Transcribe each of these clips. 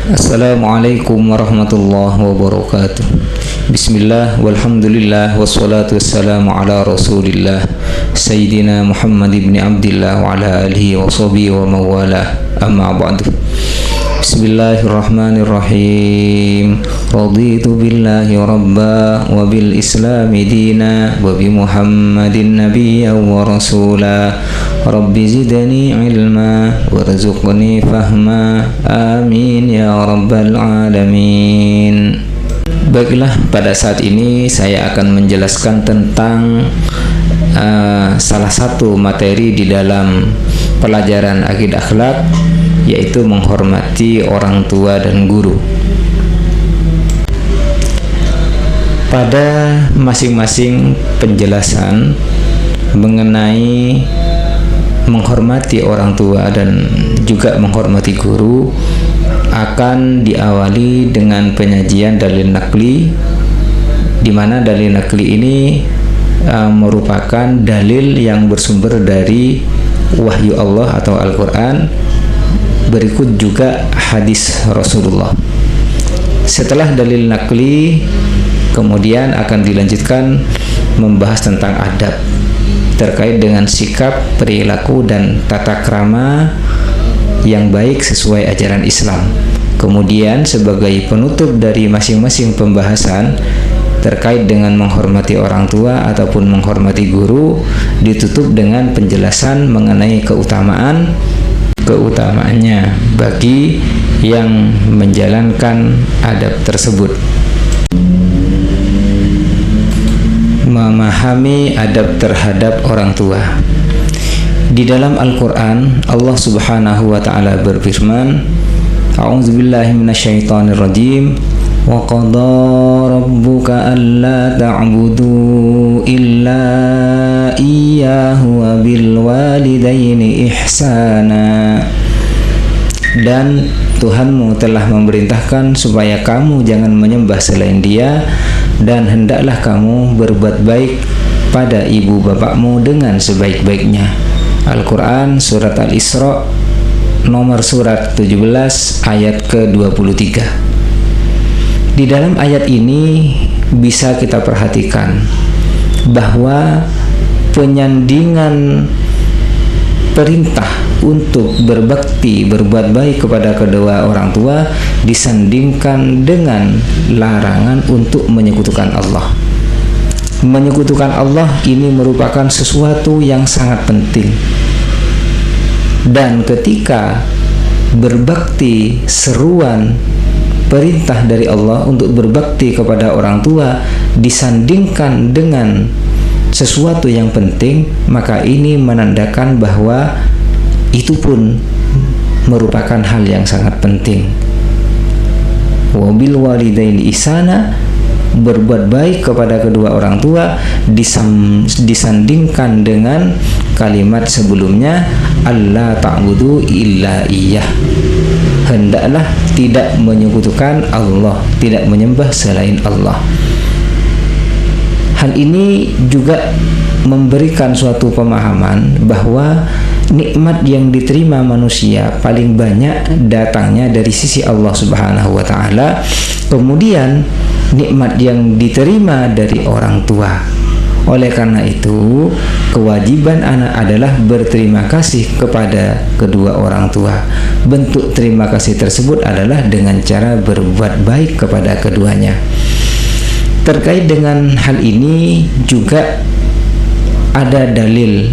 Assalamualaikum warahmatullahi wabarakatuh. Bismillah, walhamdulillah, wassalatu wassalamu ala rasulillah Sayyidina Muhammad ibn Abdillah wa ala alihi wa sahbihi wa mawalah. Amma ba'du. Bismillahirrahmanirrahim. Raditu billahi rabba wa bil islami dina wa bi Muhammadin nabiyya wa rasula. Rabbi zidni ilma warzuqni fahma. Amin ya rabbal alamin. Baiklah, pada saat ini saya akan menjelaskan tentang salah satu materi di dalam pelajaran akidah akhlak, yaitu menghormati orang tua dan guru. Pada masing-masing penjelasan mengenai menghormati orang tua dan juga menghormati guru akan diawali dengan penyajian dalil nakli, di mana dalil nakli ini merupakan dalil yang bersumber dari wahyu Allah atau Al-Quran. Berikut juga hadis Rasulullah. Setelah dalil nakli, kemudian akan dilanjutkan membahas tentang adab terkait dengan sikap, perilaku, dan tata krama yang baik sesuai ajaran Islam. Kemudian sebagai penutup dari masing-masing pembahasan terkait dengan menghormati orang tua ataupun menghormati guru, ditutup dengan penjelasan mengenai keutamaannya bagi yang menjalankan adab tersebut. Memahami adab terhadap orang tua. Di dalam Al-Quran, Allah Subhanahu wa Ta'ala berfirman, A'udzubillahi minasyaitonir rajim, wa qadha rabbuka alla ta'budu illa iyyahu wa bil walidaini ihsana. Dan Tuhanmu telah memerintahkan supaya kamu jangan menyembah selain Dia, dan hendaklah kamu berbuat baik pada ibu bapakmu dengan sebaik-baiknya. Al-Quran Surat Al-Isra nomor surat 17 ayat ke-23. Di dalam ayat ini bisa kita perhatikan bahwa penyandingan perintah untuk berbakti, berbuat baik kepada kedua orang tua disandingkan dengan larangan untuk menyekutukan Allah. Menyekutukan Allah ini merupakan sesuatu yang sangat penting. Dan ketika berbakti, seruan perintah dari Allah untuk berbakti kepada orang tua disandingkan dengan sesuatu yang penting, maka ini menandakan bahwa itu pun merupakan hal yang sangat penting. Wabil walidaini ihsana, berbuat baik kepada kedua orang tua disandingkan dengan kalimat sebelumnya, alla ta'budu illa iyyah, hendaklah tidak menyekutukan Allah, tidak menyembah selain Allah. Hal ini juga memberikan suatu pemahaman bahwa nikmat yang diterima manusia paling banyak datangnya dari sisi Allah Subhanahu wa Ta'ala. Kemudian nikmat yang diterima dari orang tua. Oleh karena itu, kewajiban anak adalah berterima kasih kepada kedua orang tua. Bentuk terima kasih tersebut adalah dengan cara berbuat baik kepada keduanya. Terkait dengan hal ini juga ada dalil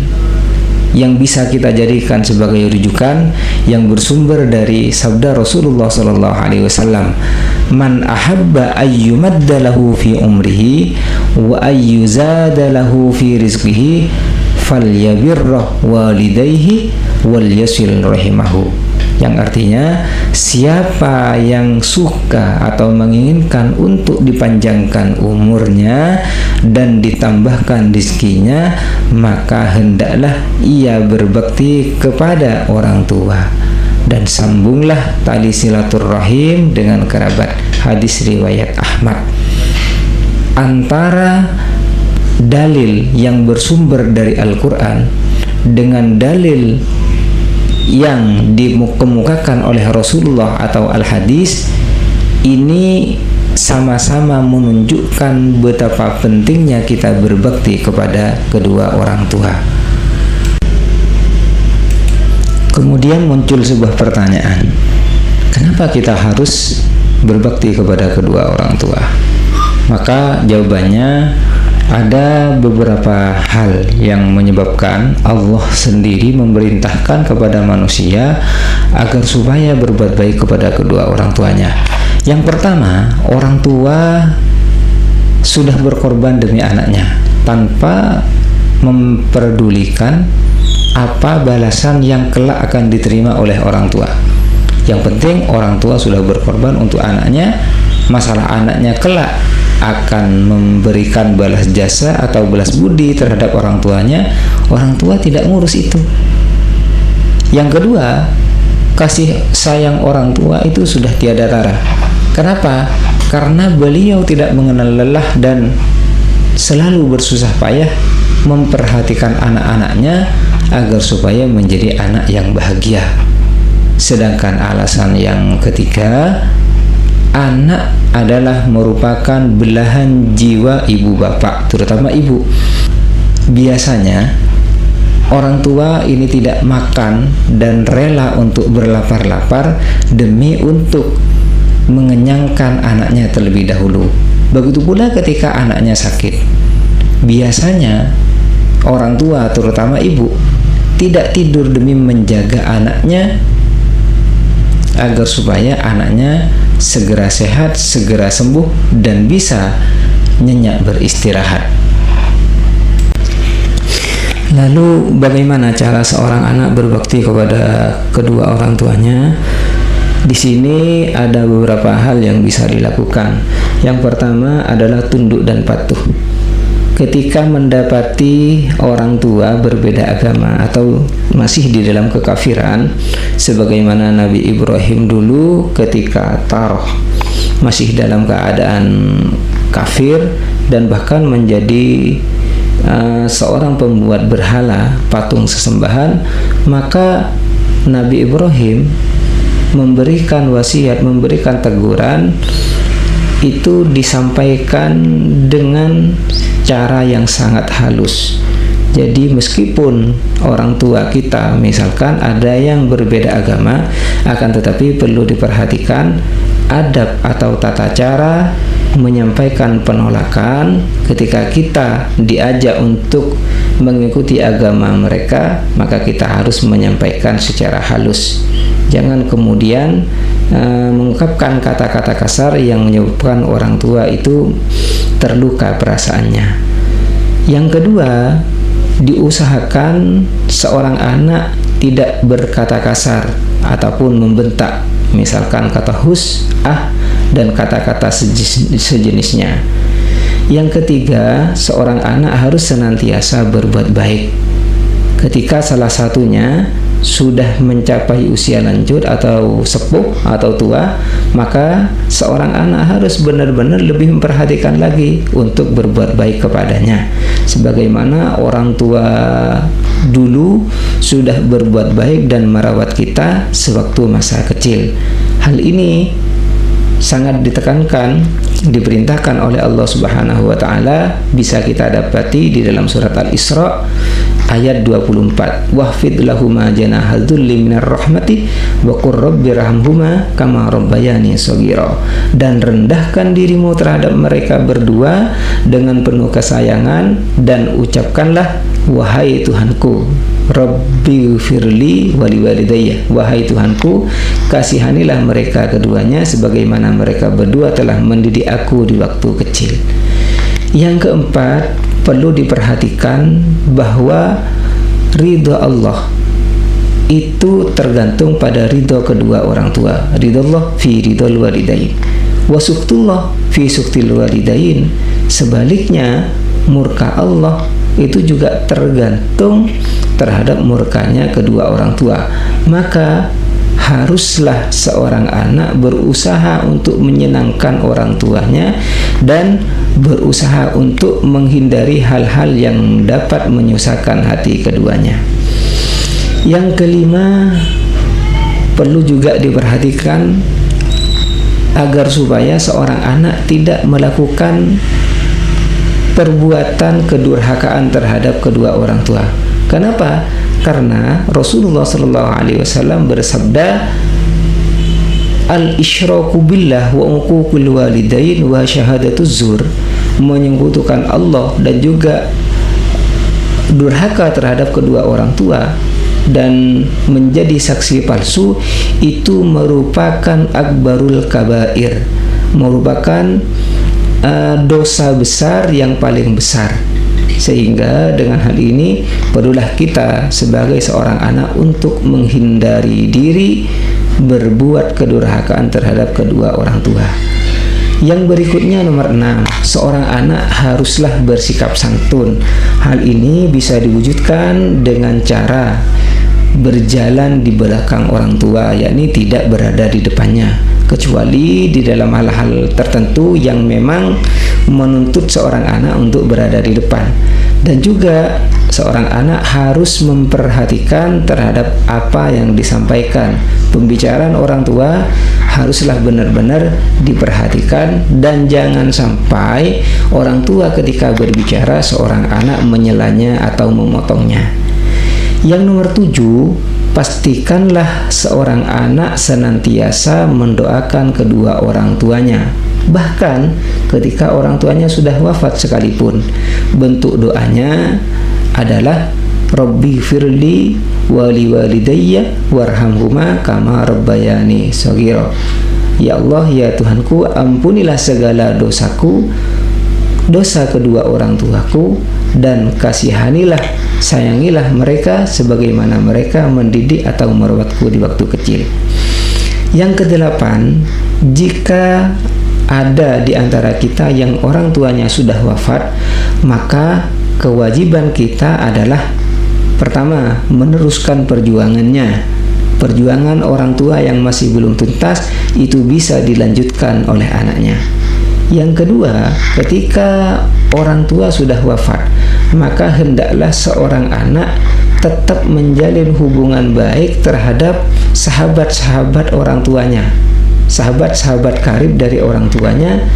yang bisa kita jadikan sebagai rujukan yang bersumber dari sabda Rasulullah sallallahu alaihi wasallam, man ahabba ayyumadda lahu fi umrihi wa ayyuzada lahu fi rizqihi falyabirra walidayhi wal yasil rahimahu. Yang artinya, siapa yang suka atau menginginkan untuk dipanjangkan umurnya dan ditambahkan rizkinya, maka hendaklah ia berbakti kepada orang tua, dan sambunglah tali silaturrahim dengan kerabat. Hadis riwayat Ahmad. Antara dalil yang bersumber dari Al-Quran dengan dalil yang dikemukakan oleh Rasulullah atau al-hadis ini sama-sama menunjukkan betapa pentingnya kita berbakti kepada kedua orang tua. Kemudian muncul sebuah pertanyaan, kenapa kita harus berbakti kepada kedua orang tua? Maka jawabannya ada beberapa hal yang menyebabkan Allah sendiri memerintahkan kepada manusia agar supaya berbuat baik kepada kedua orang tuanya. Yang pertama, orang tua sudah berkorban demi anaknya tanpa memperdulikan apa balasan yang kelak akan diterima oleh orang tua. Yang penting orang tua sudah berkorban untuk anaknya. Masalah anaknya kelak akan memberikan balas jasa atau balas budi terhadap orang tuanya, orang tua tidak ngurus itu. Yang kedua, kasih sayang orang tua itu sudah tiada tara. Kenapa? Karena beliau tidak mengenal lelah dan selalu bersusah payah memperhatikan anak-anaknya agar supaya menjadi anak yang bahagia. Sedangkan alasan yang ketiga, anak adalah merupakan belahan jiwa ibu bapak, terutama ibu. Biasanya orang tua ini tidak makan dan rela untuk berlapar-lapar demi untuk mengenyangkan anaknya terlebih dahulu. Begitu pula ketika anaknya sakit. Biasanya orang tua, terutama ibu, tidak tidur demi menjaga anaknya agar supaya anaknya segera sehat, segera sembuh, dan bisa nyenyak beristirahat. Lalu bagaimana cara seorang anak berbakti kepada kedua orang tuanya? Di sini ada beberapa hal yang bisa dilakukan. Yang pertama adalah tunduk dan patuh. Ketika mendapati orang tua berbeda agama atau masih di dalam kekafiran, sebagaimana Nabi Ibrahim dulu ketika Taroh masih dalam keadaan kafir dan bahkan menjadi seorang pembuat berhala, patung sesembahan, maka Nabi Ibrahim memberikan wasiat, memberikan teguran, itu disampaikan dengan cara yang sangat halus. Jadi meskipun orang tua kita misalkan ada yang berbeda agama, akan tetapi perlu diperhatikan adab atau tata cara menyampaikan penolakan. Ketika kita diajak untuk mengikuti agama mereka, maka kita harus menyampaikan secara halus. Jangan kemudian mengungkapkan kata-kata kasar yang menyebabkan orang tua itu terluka perasaannya. Yang kedua, diusahakan seorang anak tidak berkata kasar ataupun membentak, misalkan kata hus, dan kata-kata sejenisnya. Yang ketiga, seorang anak harus senantiasa berbuat baik. Ketika salah satunya sudah mencapai usia lanjut atau sepuh atau tua, maka seorang anak harus benar-benar lebih memperhatikan lagi untuk berbuat baik kepadanya, sebagaimana orang tua dulu sudah berbuat baik dan merawat kita sewaktu masa kecil. Hal ini sangat ditekankan, diperintahkan oleh Allah Subhanahu wa taala, bisa kita dapati di dalam surat Al-Isra ayat 24. Wahfid lahuma janahal dzulli minar rahmati wa qur rabbirhamhuma kama rabbayani shaghira. Dan rendahkan dirimu terhadap mereka berdua dengan penuh kesayangan dan ucapkanlah, wahai Tuhanku, Rabbi firli wali walidayya, wahai Tuhanku, kasihanilah mereka keduanya sebagaimana mereka berdua telah mendidik aku di waktu kecil. Yang keempat, perlu diperhatikan bahwa ridha Allah itu tergantung pada ridha kedua orang tua. Ridha Allah fi ridhal walidain wa suktullah fi suktil walidain. Sebaliknya, murka Allah itu juga tergantung terhadap murkanya kedua orang tua. Maka haruslah seorang anak berusaha untuk menyenangkan orang tuanya dan berusaha untuk menghindari hal-hal yang dapat menyusahkan hati keduanya. Yang kelima, perlu juga diperhatikan agar supaya seorang anak tidak melakukan perbuatan kedurhakaan terhadap kedua orang tua. Kenapa? Karena Rasulullah SAW bersabda, al-isyraku billah wa uququl walidain wa syahadatuz zur, menyekutukan Allah dan juga durhaka terhadap kedua orang tua dan menjadi saksi palsu, itu merupakan akbarul kabair, merupakan dosa besar yang paling besar. Sehingga dengan hal ini perlulah kita sebagai seorang anak untuk menghindari diri berbuat kedurhakaan terhadap kedua orang tua. Yang berikutnya nomor 6, seorang anak haruslah bersikap santun. Hal ini bisa diwujudkan dengan cara berjalan di belakang orang tua, yakni tidak berada di depannya, kecuali di dalam hal-hal tertentu yang memang menuntut seorang anak untuk berada di depan. Dan juga seorang anak harus memperhatikan terhadap apa yang disampaikan. Pembicaraan orang tua haruslah benar-benar diperhatikan, dan jangan sampai orang tua ketika berbicara seorang anak menyelanya atau memotongnya. Yang nomor 7, pastikanlah seorang anak senantiasa mendoakan kedua orang tuanya. Bahkan ketika orang tuanya sudah wafat sekalipun, bentuk doanya adalah Rabbi firli wali walidayya warhamhuma kama rabbayani shaghira. Ya Allah, ya Tuhanku, ampunilah segala dosaku, dosa kedua orang tuaku, dan kasihanilah, sayangilah mereka sebagaimana mereka mendidik atau merawatku di waktu kecil. Yang kedelapan, jika ada di antara kita yang orang tuanya sudah wafat, maka kewajiban kita adalah pertama, meneruskan perjuangannya. Perjuangan orang tua yang masih belum tuntas itu bisa dilanjutkan oleh anaknya. Yang kedua, ketika orang tua sudah wafat, maka hendaklah seorang anak tetap menjalin hubungan baik terhadap sahabat-sahabat orang tuanya. Sahabat-sahabat karib dari orang tuanya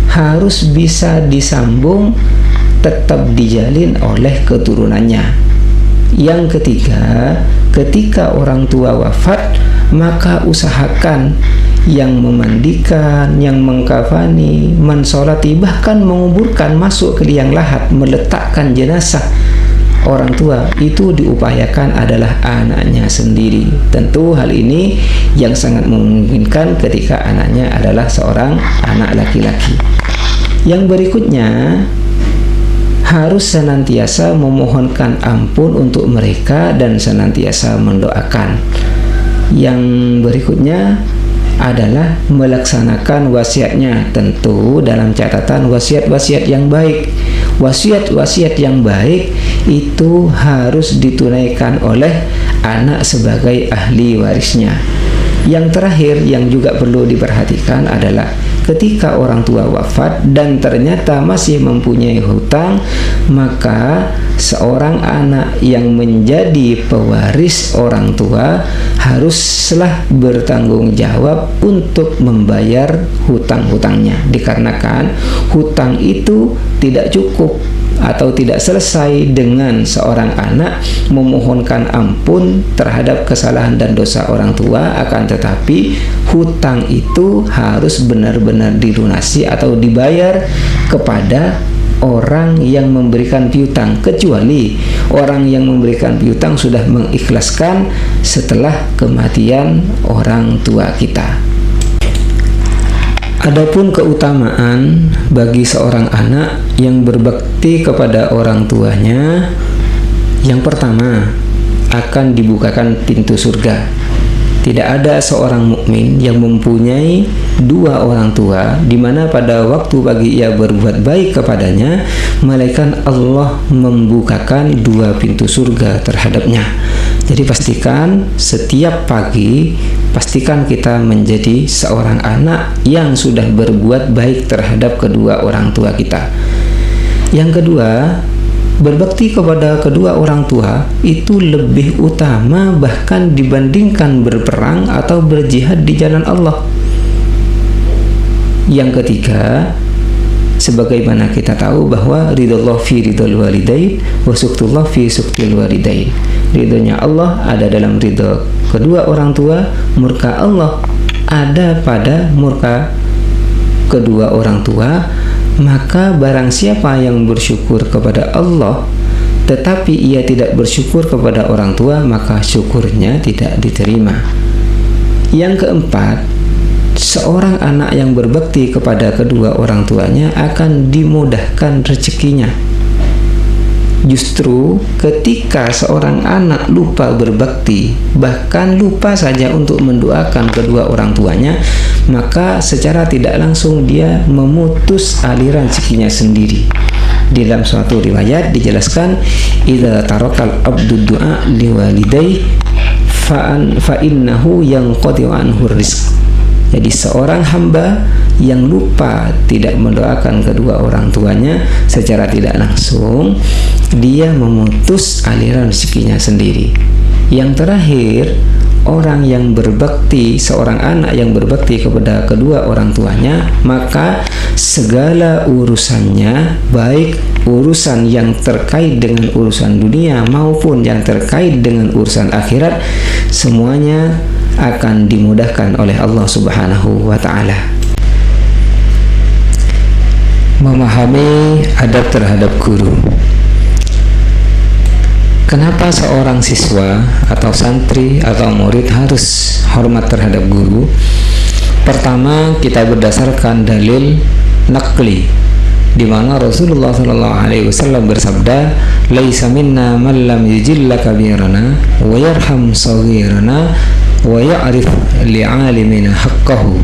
harus bisa disambung, tetap dijalin oleh keturunannya. Yang ketiga, ketika orang tua wafat, maka usahakan yang memandikan, yang mengkafani, mensolati, bahkan menguburkan, masuk ke liang lahat, meletakkan jenazah orang tua, itu diupayakan adalah anaknya sendiri. Tentu hal ini yang sangat memungkinkan ketika anaknya adalah seorang anak laki-laki. Yang berikutnya, harus senantiasa memohonkan ampun untuk mereka dan senantiasa mendoakan. Yang berikutnya adalah melaksanakan wasiatnya, tentu dalam catatan wasiat-wasiat yang baik. Wasiat-wasiat yang baik itu harus ditunaikan oleh anak sebagai ahli warisnya. Yang terakhir yang juga perlu diperhatikan adalah ketika orang tua wafat dan ternyata masih mempunyai hutang, maka seorang anak yang menjadi pewaris orang tua haruslah bertanggung jawab untuk membayar hutang-hutangnya, dikarenakan hutang itu tidak cukup atau tidak selesai dengan seorang anak memohonkan ampun terhadap kesalahan dan dosa orang tua, akan tetapi hutang itu harus benar-benar dilunasi atau dibayar kepada orang yang memberikan piutang, kecuali orang yang memberikan piutang sudah mengikhlaskan setelah kematian orang tua kita. Adapun keutamaan bagi seorang anak yang berbakti kepada orang tuanya, yang pertama, akan dibukakan pintu surga. Tidak ada seorang mukmin yang mempunyai dua orang tua di mana pada waktu pagi ia berbuat baik kepadanya, malaikat Allah membukakan dua pintu surga terhadapnya. Jadi pastikan setiap pagi, pastikan kita menjadi seorang anak yang sudah berbuat baik terhadap kedua orang tua kita. Yang kedua, berbakti kepada kedua orang tua itu lebih utama bahkan dibandingkan berperang atau berjihad di jalan Allah. Yang ketiga, sebagaimana kita tahu bahwa ridallah fi ridal walidain wa suktullah fi suktil walidain. Ridhonya Allah ada dalam ridho kedua orang tua, murka Allah ada pada murka kedua orang tua. Maka barang siapa yang bersyukur kepada Allah tetapi ia tidak bersyukur kepada orang tua, maka syukurnya tidak diterima. Yang keempat, seorang anak yang berbakti kepada kedua orang tuanya akan dimudahkan rezekinya. Justru ketika seorang anak lupa berbakti, bahkan lupa saja untuk mendoakan kedua orang tuanya, maka secara tidak langsung dia memutus aliran rezekinya sendiri. Di dalam suatu riwayat dijelaskan, idza tarakal abdu du'a liwalidayhi fa innahu yanqati'u anhu rizq. Jadi seorang hamba yang lupa tidak mendoakan kedua orang tuanya, secara tidak langsung dia memutus aliran rezekinya sendiri. Yang terakhir, orang yang berbakti, seorang anak yang berbakti kepada kedua orang tuanya, maka segala urusannya, baik urusan yang terkait dengan urusan dunia maupun yang terkait dengan urusan akhirat, semuanya akan dimudahkan oleh Allah Subhanahu wa ta'ala. Memahami adab terhadap guru. Kenapa seorang siswa atau santri atau murid harus hormat terhadap guru? Pertama, kita berdasarkan dalil naqli, di mana Rasulullah SAW bersabda, "Laisa minna man lam yujilla kabirana wa yarham saghirana wa ya'rif li'alimina haqqahu."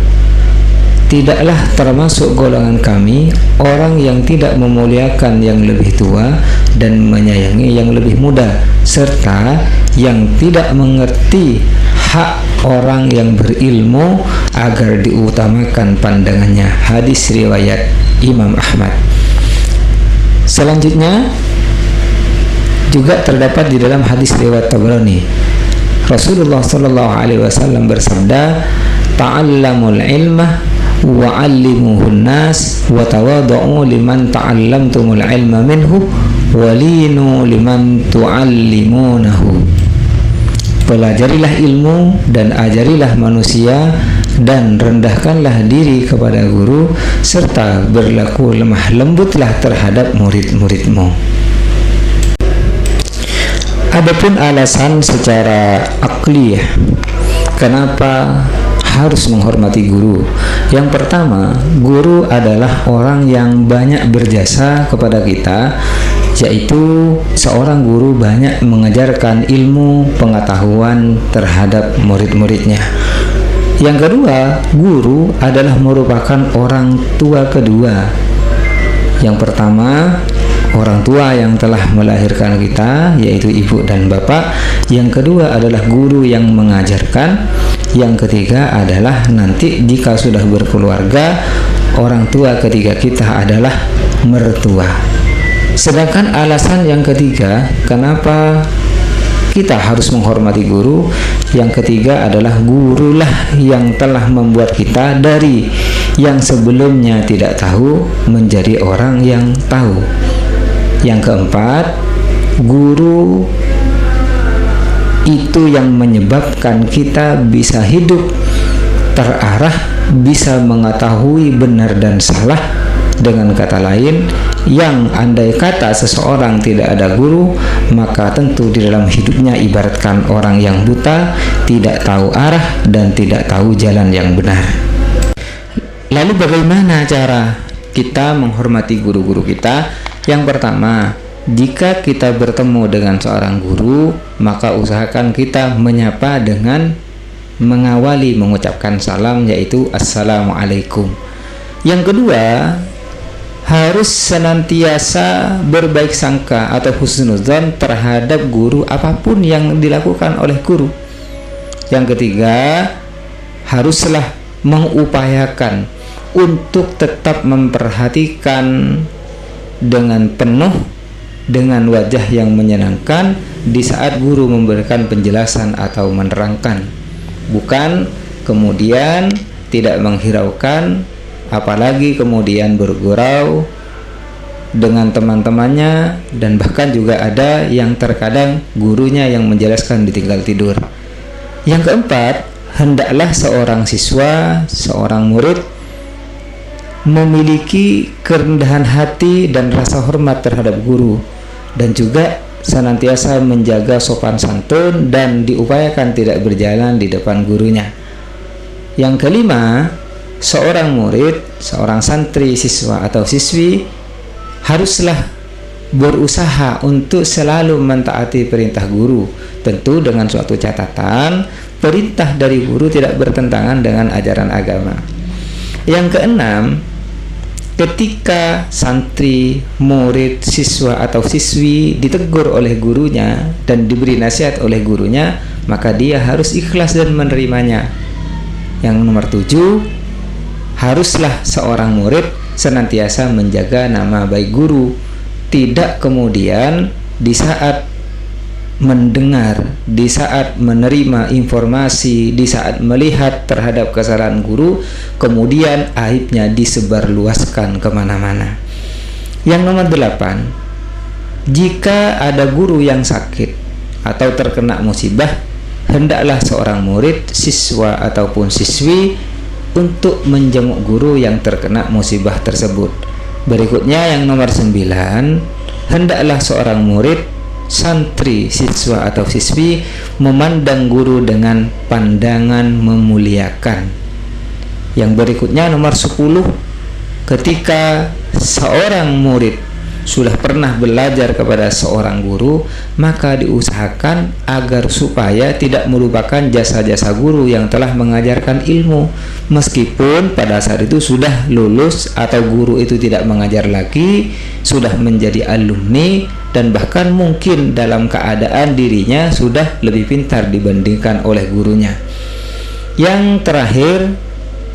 Tidaklah termasuk golongan kami orang yang tidak memuliakan yang lebih tua dan menyayangi yang lebih muda, serta yang tidak mengerti hak orang yang berilmu agar diutamakan pandangannya. Hadis riwayat Imam Ahmad. Selanjutnya juga terdapat di dalam hadis riwayat Tabrani, Rasulullah SAW bersabda, "Ta'allamul ilmah wa'allimuhun nas wa tawadu'u liman ta'allamtumul ilma minhu walinu liman tu'allimunahu." Pelajarilah ilmu dan ajarilah manusia, dan rendahkanlah diri kepada guru, serta berlaku lemah lembutlah terhadap murid-muridmu. Adapun alasan secara akliyah kenapa harus menghormati guru. Yang pertama, guru adalah orang yang banyak berjasa kepada kita, yaitu seorang guru banyak mengajarkan ilmu pengetahuan terhadap murid-muridnya. Yang kedua, guru adalah merupakan orang tua kedua. Yang pertama, orang tua yang telah melahirkan kita, yaitu ibu dan bapak. Yang kedua adalah guru yang mengajarkan. Yang ketiga adalah nanti jika sudah berkeluarga, orang tua ketiga kita adalah mertua. Sedangkan alasan yang ketiga kenapa kita harus menghormati guru, yang ketiga adalah gurulah yang telah membuat kita dari yang sebelumnya tidak tahu menjadi orang yang tahu. Yang keempat, guru itu yang menyebabkan kita bisa hidup terarah, bisa mengetahui benar dan salah. Dengan kata lain, yang andai kata seseorang tidak ada guru, maka tentu di dalam hidupnya ibaratkan orang yang buta, tidak tahu arah dan tidak tahu jalan yang benar. Lalu bagaimana cara kita menghormati guru-guru kita? Yang pertama, jika kita bertemu dengan seorang guru, maka usahakan kita menyapa dengan mengawali mengucapkan salam, yaitu Assalamualaikum. Yang kedua, harus senantiasa berbaik sangka atau husnuzon terhadap guru apapun yang dilakukan oleh guru. Yang ketiga, haruslah mengupayakan untuk tetap memperhatikan dengan penuh dengan wajah yang menyenangkan di saat guru memberikan penjelasan atau menerangkan, bukan kemudian tidak menghiraukan, apalagi kemudian bergurau dengan teman-temannya, dan bahkan juga ada yang terkadang gurunya yang menjelaskan ditinggal tidur. Yang keempat, hendaklah seorang siswa, seorang murid memiliki kerendahan hati dan rasa hormat terhadap guru, dan juga senantiasa menjaga sopan santun dan diupayakan tidak berjalan di depan gurunya. Yang kelima, seorang murid, seorang santri, siswa atau siswi haruslah berusaha untuk selalu mentaati perintah guru, tentu dengan suatu catatan, perintah dari guru tidak bertentangan dengan ajaran agama. Yang keenam, ketika santri, murid, siswa atau siswi ditegur oleh gurunya dan diberi nasihat oleh gurunya, maka dia harus ikhlas dan menerimanya. Yang nomor 7, haruslah seorang murid senantiasa menjaga nama baik guru, tidak kemudian di saat mendengar, di saat menerima informasi, di saat melihat terhadap kesalahan guru, kemudian aibnya disebarluaskan kemana-mana. Yang nomor 8, jika ada guru yang sakit atau terkena musibah, hendaklah seorang murid, siswa ataupun siswi untuk menjenguk guru yang terkena musibah tersebut. Berikutnya yang nomor 9, hendaklah seorang murid, santri, siswa atau siswi memandang guru dengan pandangan memuliakan. Yang berikutnya nomor 10, ketika seorang murid sudah pernah belajar kepada seorang guru, maka diusahakan agar supaya tidak melupakan jasa-jasa guru yang telah mengajarkan ilmu, meskipun pada saat itu sudah lulus atau guru itu tidak mengajar lagi, sudah menjadi alumni, dan bahkan mungkin dalam keadaan dirinya sudah lebih pintar dibandingkan oleh gurunya. Yang terakhir,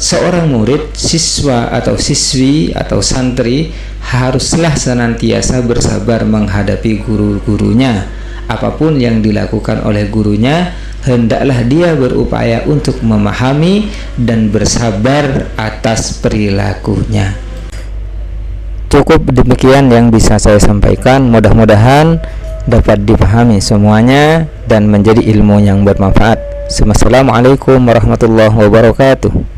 seorang murid, siswa atau siswi atau santri haruslah senantiasa bersabar menghadapi guru-gurunya. Apapun yang dilakukan oleh gurunya, hendaklah dia berupaya untuk memahami dan bersabar atas perilakunya. Cukup demikian yang bisa saya sampaikan, mudah-mudahan dapat dipahami semuanya dan menjadi ilmu yang bermanfaat. Assalamualaikum warahmatullahi wabarakatuh.